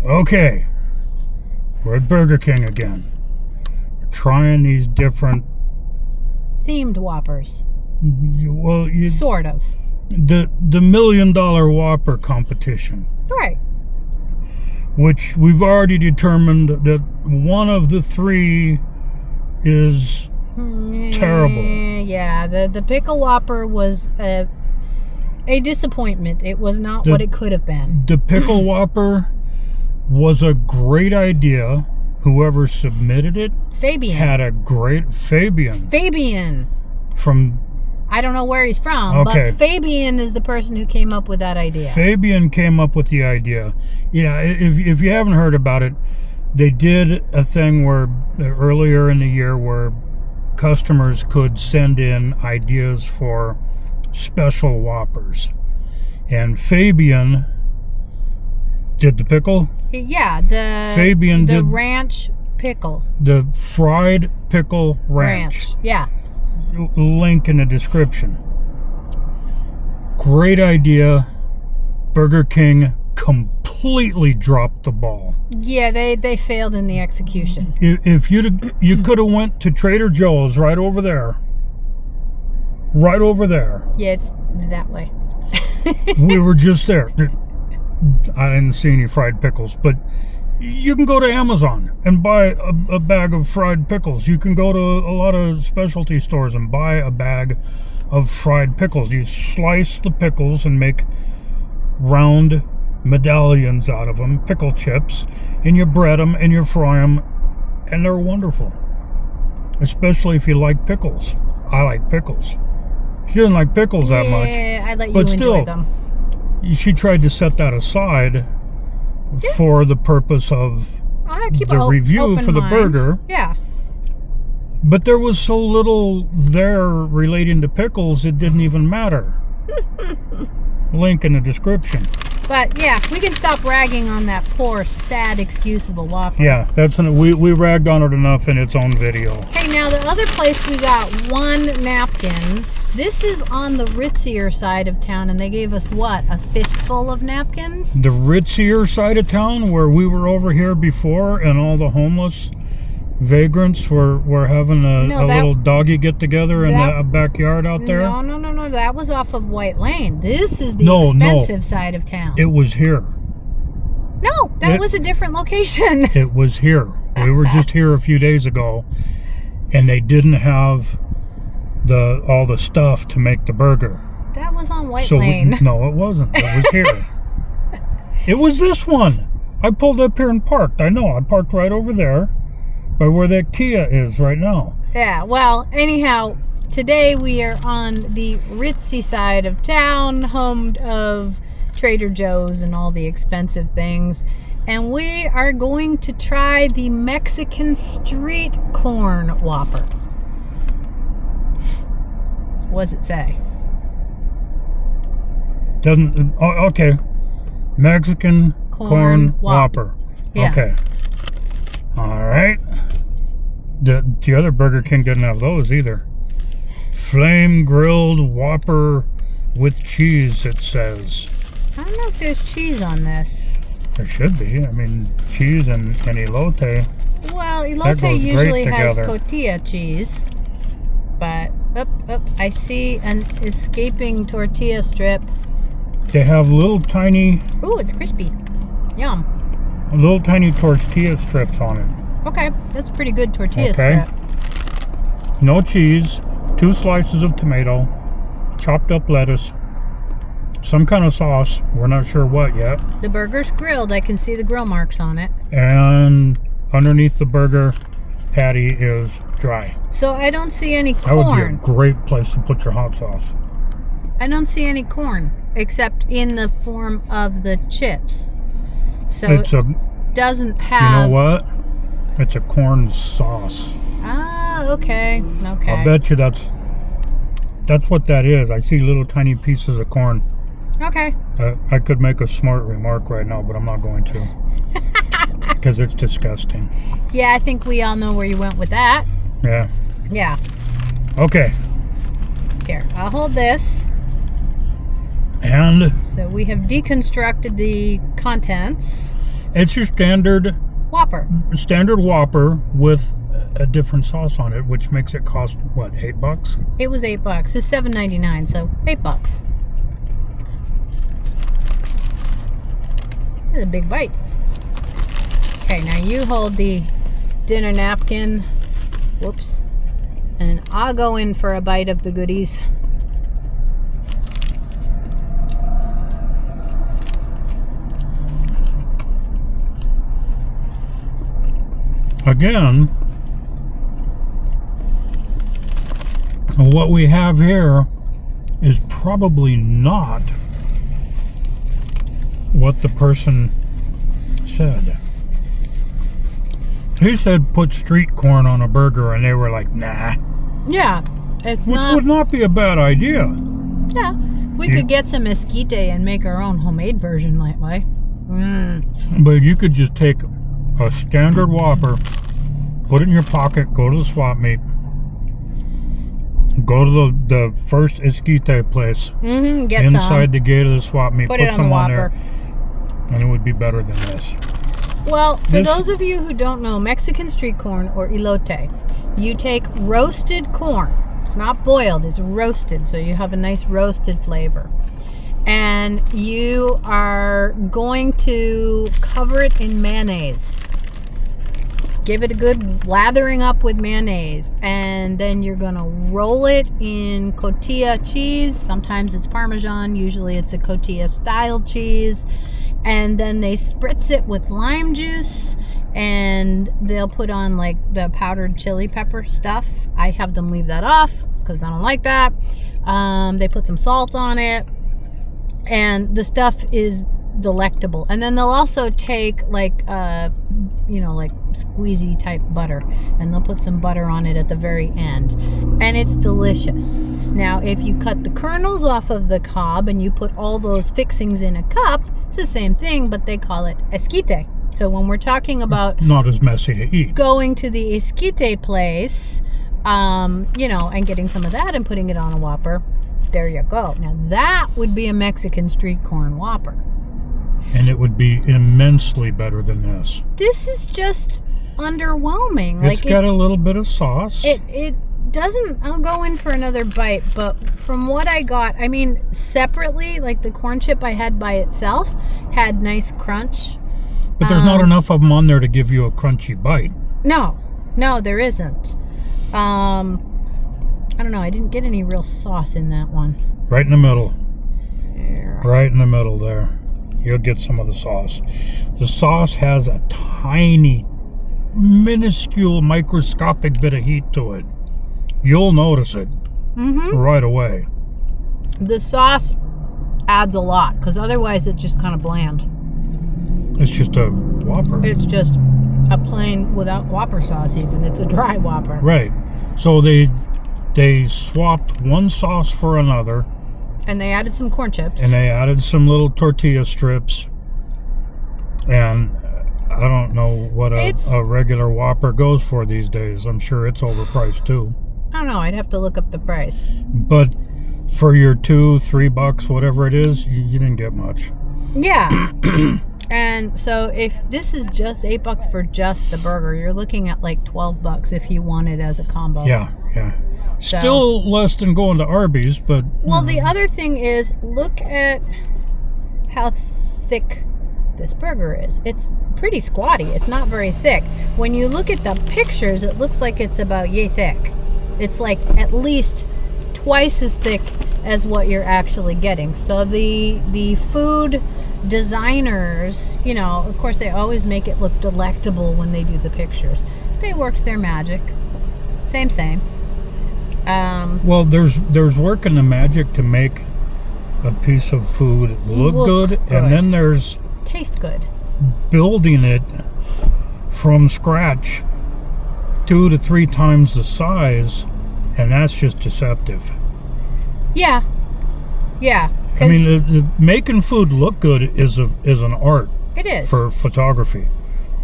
Okay, we're at Burger King again. We're trying these different themed Whoppers. Well, sort of. The $1 million Whopper competition. Right. Which we've already determined that one of the three is terrible. Yeah, the Pickle Whopper was a disappointment. It was not what it could have been. The Pickle Whopper was a great idea. Whoever submitted it, Fabian, had a great Fabian from, I don't know where he's from, okay, but Fabian is the person who came up with that idea. Fabian came up with the idea. Yeah, if you haven't heard about it, they did a thing where earlier in the year where customers could send in ideas for special Whoppers, and Fabian did the pickle. Yeah, Fabian the did ranch pickle. The fried pickle ranch. Yeah. Link in the description. Great idea. Burger King completely dropped the ball. Yeah, they failed in the execution. If you could have went to Trader Joe's right over there. Right over there. Yeah, it's that way. We were just there. I didn't see any fried pickles, but you can go to Amazon and buy a bag of fried pickles. You can go to a lot of specialty stores and buy a bag of fried pickles. You slice the pickles and make round medallions out of them, pickle chips, and you bread them and you fry them, and they're wonderful. Especially if you like pickles. I like pickles. She didn't like pickles that much. Yeah, I let you enjoy them. She tried to set that aside for the purpose of the review for the burger. Yeah. But there was so little there relating to pickles, it didn't even matter. Link in the description. But yeah, we can stop ragging on that poor, sad excuse of a Whopper. Yeah, we ragged on it enough in its own video. Hey, now the other place we got one napkin. This is on the ritzier side of town, and they gave us what, a fistful of napkins? The ritzier side of town, where we were over here before, and all the homeless vagrants were having a little doggy get together in the backyard out there. No, that was off of White Lane. This is the expensive side of town. It was here. No, that was a different location. It was here. We were just here a few days ago, and they didn't have all the stuff to make the burger. That was on White Lane. No, it wasn't. It was here. It was this one. I pulled up here and parked. I know. I parked right over there by where that Kia is right now. Yeah, well, anyhow, today we are on the ritzy side of town, home of Trader Joe's and all the expensive things. And we are going to try the Mexican street corn Whopper. What does it say? Okay. Mexican corn Whopper. Yeah. Okay. All right. The other Burger King didn't have those either. Flame grilled Whopper with cheese, it says. I don't know if there's cheese on this. There should be. I mean, cheese and elote. Well, elote usually has cotija cheese. But, I see an escaping tortilla strip. They have little tiny... Ooh, it's crispy. Yum. Little tiny tortilla strips on it. Okay, that's a pretty good tortilla strip. No cheese, 2 slices of tomato, chopped up lettuce, some kind of sauce, we're not sure what yet. The burger's grilled, I can see the grill marks on it. And underneath the burger patty is dry. So I don't see any corn. That would be a great place to put your hot sauce. I don't see any corn, except in the form of the chips. So it doesn't have... You know what? It's a corn sauce. Ah, okay. I'll bet you that's what that is. I see little tiny pieces of corn. Okay. I could make a smart remark right now, but I'm not going to. Because it's disgusting. Yeah, I think we all know where you went with that. Yeah. Yeah. Okay. Here, I'll hold this. And? So we have deconstructed the contents. It's your standard Whopper. Whopper with a different sauce on it, which makes it cost what, $8? It was $8. It's $7.99, so $8. That's a big bite. Okay, now you hold the dinner napkin. Whoops. And I'll go in for a bite of the goodies. Again, what we have here is probably not what the person said. He said put street corn on a burger, and they were like, nah. Yeah, it's Which not. would not be a bad idea. Yeah, we could get some esquite and make our own homemade version that way. But you could just take a standard Whopper, put it in your pocket, go to the swap meet, go to the first esquite place Get inside some. the gate of the swap meet, Put it on some the on Whopper. there, and it would be better than this. Well, for those of you who don't know, Mexican street corn, or elote, you take roasted corn. It's not boiled, it's roasted, so you have a nice roasted flavor. And you are going to cover it in mayonnaise. Give it a good lathering up with mayonnaise. And then you're going to roll it in cotija cheese. Sometimes it's Parmesan, usually it's a cotija style cheese. And then they spritz it with lime juice, and they'll put on like the powdered chili pepper stuff. I have them leave that off because I don't like that. They put some salt on it, and the stuff is delectable. And then they'll also take like like squeezy type butter, and they'll put some butter on it at the very end, and it's delicious. Now if you cut the kernels off of the cob and you put all those fixings in a cup, it's the same thing, but they call it esquite. So when we're talking about Not as messy to eat. going to the esquite place, and getting some of that and putting it on a Whopper, there you go. Now that would be a Mexican street corn Whopper. And it would be immensely better than this. This is just underwhelming. It's got a little bit of sauce. It doesn't. I'll go in for another bite, but from what I got, I mean, separately, like the corn chip I had by itself had nice crunch. But there's not enough of them on there to give you a crunchy bite. No, there isn't. I don't know. I didn't get any real sauce in that one. Right in the middle. Yeah. Right in the middle there. You'll get some of the sauce. The sauce has a tiny, minuscule, microscopic bit of heat to it. You'll notice it right away. The sauce adds a lot, because otherwise it's just kind of bland. It's just a Whopper. It's just a plain without Whopper sauce even. It's a dry Whopper. Right. So they swapped one sauce for another. And they added some corn chips. And they added some little tortilla strips. And I don't know what a regular Whopper goes for these days. I'm sure it's overpriced too. I don't know. I'd have to look up the price. But for your $2-3, whatever it is, you didn't get much. Yeah. And so if this is just $8 for just the burger, you're looking at like $12 if you want it as a combo. Yeah. So, Still less than going to Arby's, but... Well, the other thing is, look at how thick this burger is. It's pretty squatty. It's not very thick. When you look at the pictures, it looks like it's about yay thick. It's like at least twice as thick as what you're actually getting. So the food designers, of course they always make it look delectable when they do the pictures. They worked their magic. Same. Well, there's working the magic to make a piece of food look good, and then there's taste good. Building it from scratch 2 to 3 times the size, and that's just deceptive. Yeah. I mean, making food look good is an art. It is. For photography.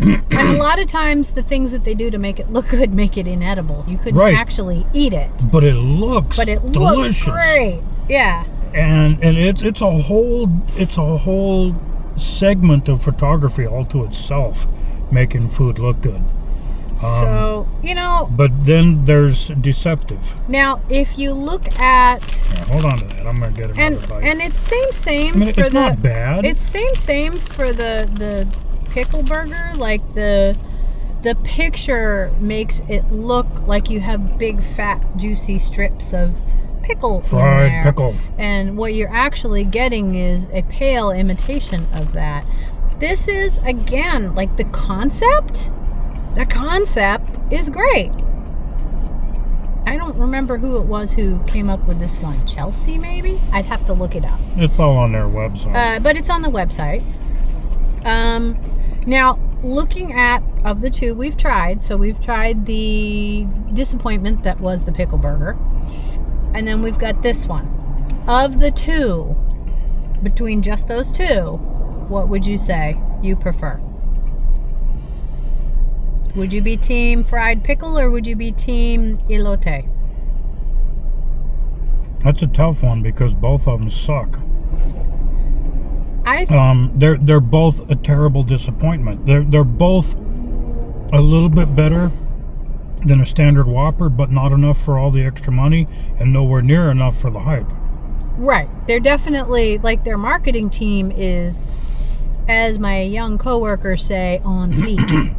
And a lot of times the things that they do to make it look good make it inedible. You couldn't actually eat it. But it looks delicious. Looks great. Yeah. And it's a whole segment of photography all to itself, making food look good. So, But then there's deceptive. now if you look at, Yeah, hold on to that. I'm going to get another bite. and it's same I mean, for it's not bad. It's same for the pickle burger. Like the picture makes it look like you have big fat juicy strips of pickle in Fried there. pickle. And what you're actually getting is a pale imitation of that. This is, again, like the concept is great. I don't remember who it was who came up with this one. Chelsea, maybe? I'd have to look it up. It's all on their website. But it's on the website. Now, looking at, of the two we've tried, so we've tried the disappointment that was the pickle burger. And then we've got this one. Of the two, between just those two, what would you say you prefer? Would you be team fried pickle or would you be team elote? That's a tough one because both of them suck. I They're both a terrible disappointment. They're both a little bit better than a standard Whopper, but not enough for all the extra money and nowhere near enough for the hype. Right. They're definitely, like, their marketing team is, as my young coworkers say, on fleek.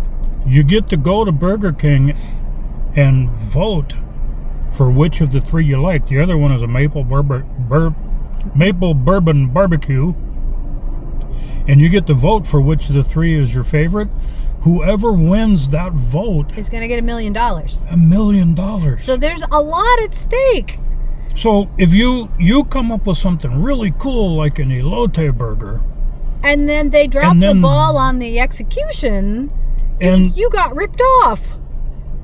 You get to go to Burger King and vote for which of the three you like. The other one is a maple bourbon barbecue, and you get to vote for which of the three is your favorite. Whoever wins that vote is going to get $1 million. $1 million. So there's a lot at stake. So if you come up with something really cool like an elote burger, and then they drop the ball on the execution, and you got ripped off.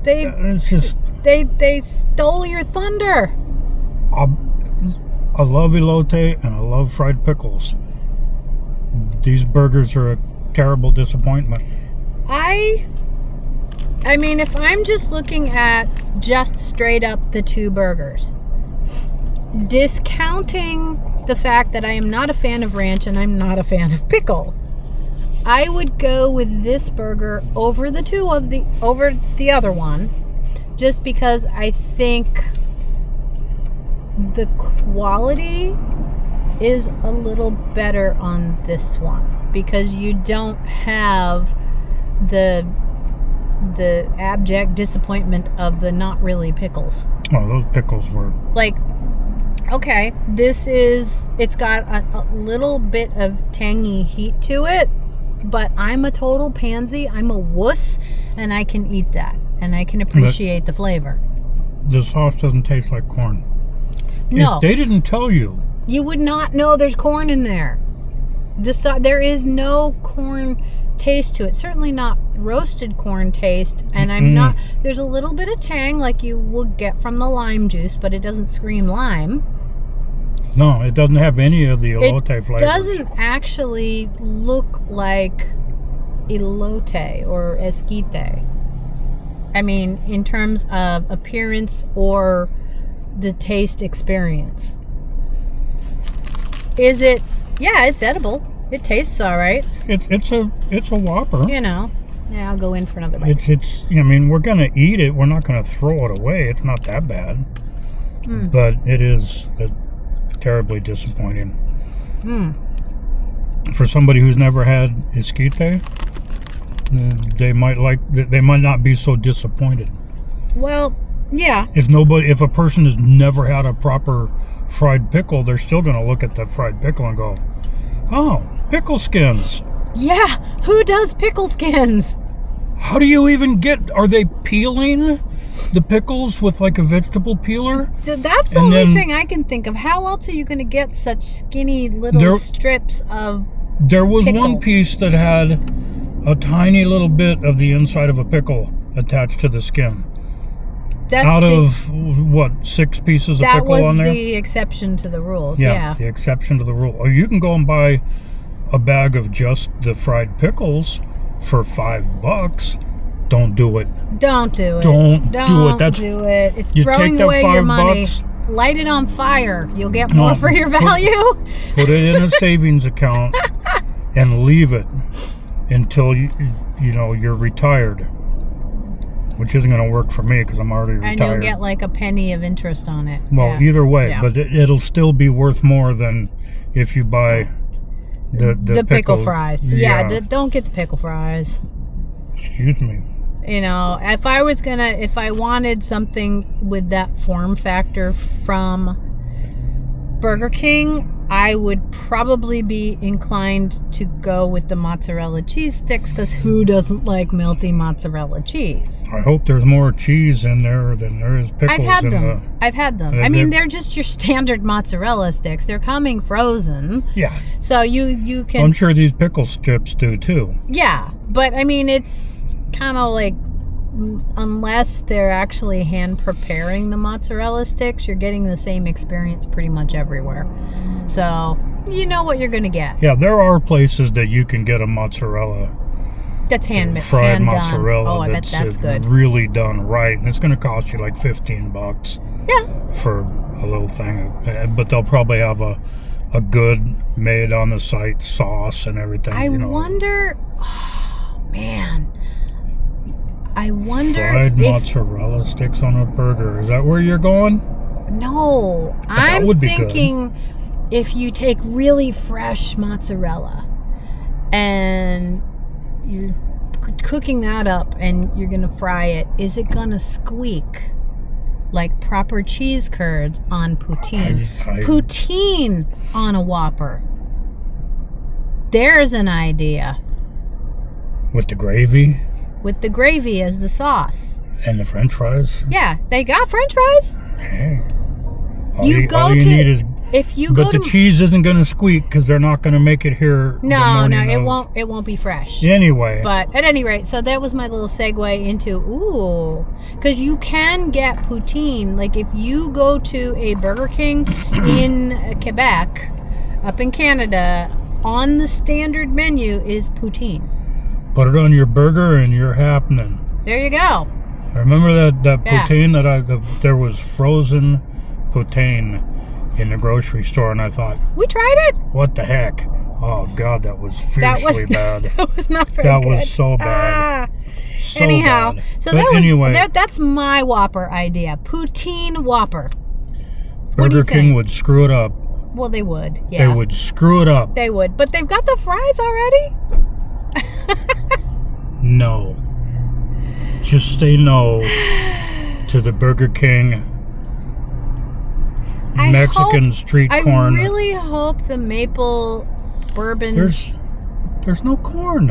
It's just, they stole your thunder. I love elote and I love fried pickles. These burgers are a terrible disappointment. I mean, if I'm just looking at just straight up the two burgers, discounting the fact that I am not a fan of ranch and I'm not a fan of pickle, I would go with this burger over the other one, just because I think the quality is a little better on this one, because you don't have the abject disappointment of the not really pickles. Oh, those pickles were like, okay, it's got a little bit of tangy heat to it, but I'm a total pansy. I'm a wuss, and I can eat that, and I can appreciate the flavor. The sauce doesn't taste like corn. No. If they didn't tell you, you would not know there's corn in there. There is no corn taste to it. Certainly not roasted corn taste. And there's a little bit of tang like you would get from the lime juice, but it doesn't scream lime. No, it doesn't have any of the elote flavors. It doesn't actually look like elote or esquite. I mean, in terms of appearance or the taste experience. Is it? Yeah, it's edible. It tastes all right. It's a Whopper. Yeah, I'll go in for another bite. It's. I mean, we're gonna eat it. We're not gonna throw it away. It's not that bad, but it is terribly disappointing. For somebody who's never had esquite, they might not be so disappointed. Well, yeah. If a person has never had a proper fried pickle, they're still going to look at that fried pickle and go, oh, pickle skins. Yeah, who does pickle skins? How do you even are they peeling the pickles with like a vegetable peeler? That's the only thing I can think of. How else are you going to get such skinny little strips of There was pickle? One piece that had a tiny little bit of the inside of a pickle attached to the skin. Of what, 6 pieces of pickle on there? That was the exception to the rule. Yeah, the exception to the rule. Or you can go and buy a bag of just the fried pickles for $5. Don't do it. Don't do it. Don't do it. It's throwing away your money. Light it on fire. You'll get more for your value. Put it in a savings account and leave it until you're retired, which isn't going to work for me because I'm already retired. And you'll get like a penny of interest on it. Well, either way, but it'll still be worth more than if you buy the pickle fries. Yeah, don't get the pickle fries. Excuse me. If I wanted something with that form factor from Burger King, I would probably be inclined to go with the mozzarella cheese sticks, because who doesn't like melty mozzarella cheese? I hope there's more cheese in there than there is pickles. I've had them. I mean, they're just your standard mozzarella sticks. They're coming frozen. Yeah. So you can... I'm sure these pickle strips do too. Yeah, but I mean, it's kind of like, unless they're actually hand preparing the mozzarella sticks, you're getting the same experience pretty much everywhere. So you know what you're going to get. Yeah, there are places that you can get a mozzarella that's fried mozzarella. Oh, I bet that's good. Really done right, and it's going to cost you like $15. Yeah. For a little thing, but they'll probably have a good made on the site sauce and everything. I wonder. Oh, man. I wonder fried mozzarella sticks on a burger. Is that where you're going? No, I'm thinking if you take really fresh mozzarella and you're cooking that up and you're gonna fry it, is it gonna squeak like proper cheese curds on poutine? Poutine on a Whopper. There's an idea. With the gravy? With the gravy as the sauce. And the french fries? Yeah, they got french fries. Hey. But the cheese isn't going to squeak because they're not going to make it here. No, it won't be fresh. Anyway. But at any rate, so that was my little segue into, because you can get poutine. Like if you go to a Burger King in Quebec, up in Canada, on the standard menu is poutine. Put it on your burger and you're happening. There you go. I remember that poutine there was frozen poutine in the grocery store, and I thought, we tried it. What the heck? Oh God, that was fiercely bad. That was not very good. That was was so bad. So anyhow, bad. So that's my Whopper idea. Poutine Whopper. Burger King would screw it up. Well, they would. Yeah. They would screw it up. They would, but they've got the fries already. No. Just say no to the Burger King Mexican street corn. I really hope the maple bourbon. There's no corn.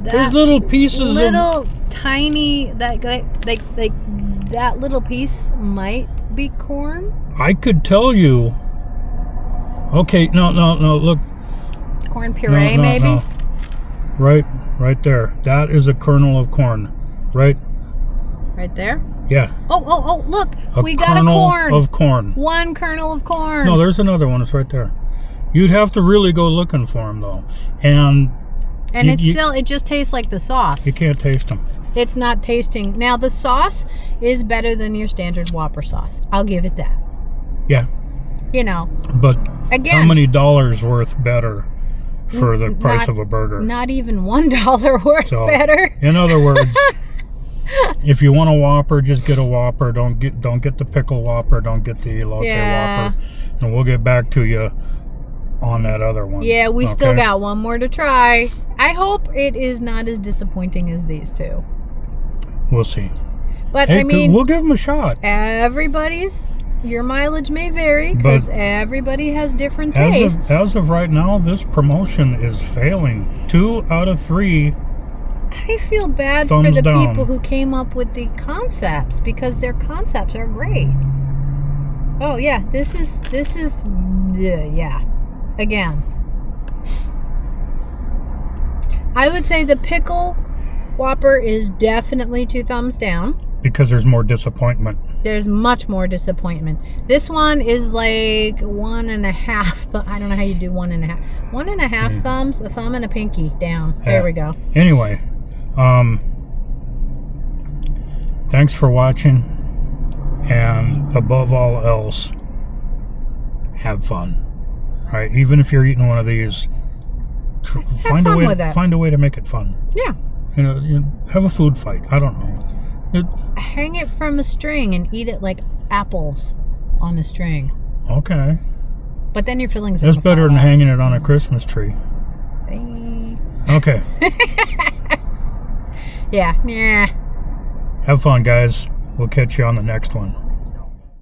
There's little pieces tiny that little piece might be corn. I could tell you. Okay, no, look. Corn puree, maybe? No. Right there. That is a kernel of corn. Right there? Yeah. Oh, look. We got a corn. Of corn. One kernel of corn. No, there's another one. It's right there. You'd have to really go looking for them, though. And it just tastes like the sauce. You can't taste them. It's not tasting. Now, the sauce is better than your standard Whopper sauce. I'll give it that. Yeah. But again, how many dollars worth better for the price of a burger? Not even $1 worth better. In other words, if you want a Whopper, just get a Whopper. Don't get the pickle Whopper. Don't get the Elote Whopper. And we'll get back to you on that other one. Yeah, we still got one more to try. I hope it is not as disappointing as these two. We'll see. But I mean, we'll give them a shot. Your mileage may vary because everybody has different tastes. As of right now, this promotion is failing. 2 out of 3. I feel bad for the people who came up with the concepts, because their concepts are great. Oh yeah, this is yeah. Again, I would say the pickle Whopper is definitely 2 thumbs down. Because there's more disappointment. There's much more disappointment. This one is like 1.5. I don't know how you do 1.5. 1.5 thumbs, a thumb and a pinky down. There we go. Anyway, thanks for watching, and above all else, have fun. Right? Even if you're eating one of these, find fun a way. with it. Find a way to make it fun. Yeah. Have a food fight. I don't know. Hang it from a string and eat it like apples on a string. Okay. But then your fillings are That's better than hanging it on a Christmas tree. Okay. Yeah. Have fun, guys. We'll catch you on the next one.